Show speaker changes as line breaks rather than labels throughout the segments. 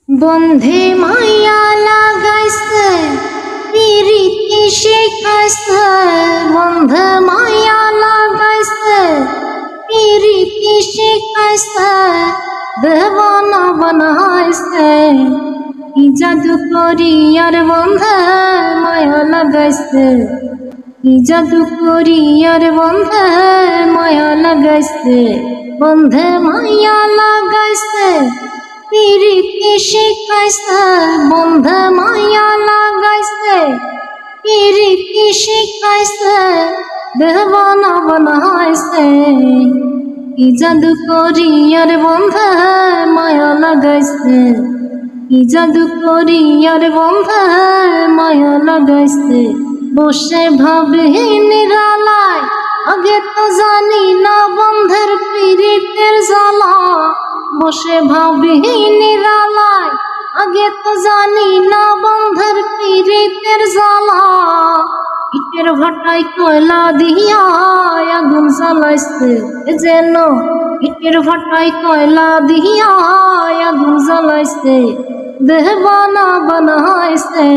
বন্ধে মায়া লাগাইছে পিরিতি শিখাইছে, বন্ধে মায়া লাগাইছে পিরিতি শিখাইছে, দেওয়ানা বানাইছে কি জাদু করি আর বন্ধে মায়া লাগাইছে, কি জাদু করি আর বন্ধে মায়া লাগাইছে, বন্ধে মায়া লাগাইছে পিরিতি শিখাইছে, বন্ধে মায়া লাগাইছে পিরিতি শিখাইছে, দেওয়ানা বানাইছে কি জাদু করি আর বন্ধে মায়া লাগাইছে, কি জাদু করি আর বন্ধে মায়া লাগাইছে। বসে ভাবে নিরালায় আগে তো জানি না বন্ধের পিরিতের জ্বালা, বসে ভাবি নিরালায় আগে তো জানি না বন্ধের পিরিতের জ্বালা, ইটের ভাটায় কয়লা দিয়া আগুন জ্বালাইছে যেন, ইটের ভাটায় কয়লা দিয়া আগুন জ্বালাইছে, দেওয়ানা বানাইছে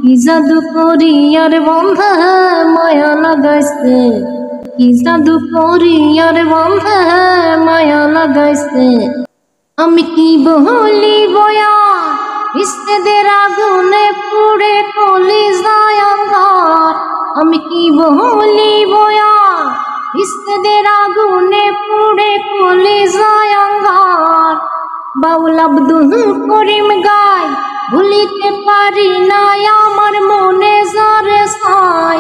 কি জাদু করি আর বন্ধে মায়া লাগাইছে, কি জাদু করি আর বন্ধে মায়া লাগাইছে। আমি কি বলি বয়া ইস্তেদের আগুনে পুড়ে কলিজায় আঙ্গার, আমি কি বলি বয়া ইস্তেদের আগুনে পুড়ে কলিজায় আঙ্গার। বাউল আব্দুল করিম গায় ভুলিতে পারি না আমার মনে যারে ছাই,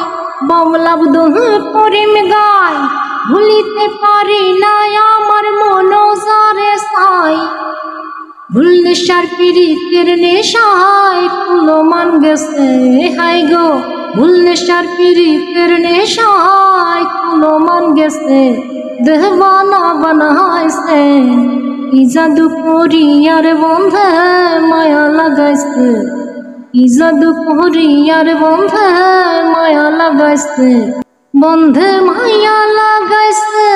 বাউল আব্দুল করিম গায় ভুলিতে পারি না আমার মনে যারে ছাই। ভুল নেশার পিরিতের নেশায় কুলো মান গেছে হাই গো, ভুল নেশার পিরিতের নেশায় কুলো মান গেছে, দেওয়ানা বানাইছে কি জাদু করি আর বন্ধে মায়া লাগাইছে, কি জাদু করি আর বন্ধে মায়া লাগাইছে, বন্ধে মায়া লাগাইছে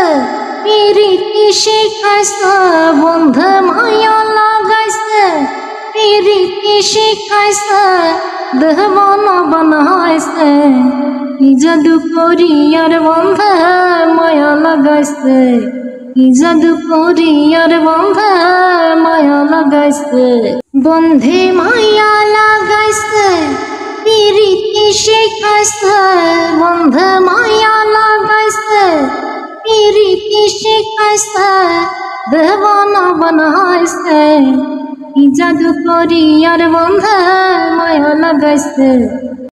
পিরিতি শিখাইছে, বন্ধে মায়া লাগাইছে পিরিতি শিখাইছে, দেওয়ানা বানাইছে কি জাদু করি আর বন্ধে মায়া লাগাইছে, কি জাদু করি আর বন্ধে মায়া লাগাইছে। বন্ধে মায়া লাগাইছে পিরিতি শিখাইছে, বন্ধে মায়া লাগাইছে পিরিতি শিখাইছে, দেওয়ানা বানাইছে কি জাদু করি আর বন্ধে মায়া লাগাইছে।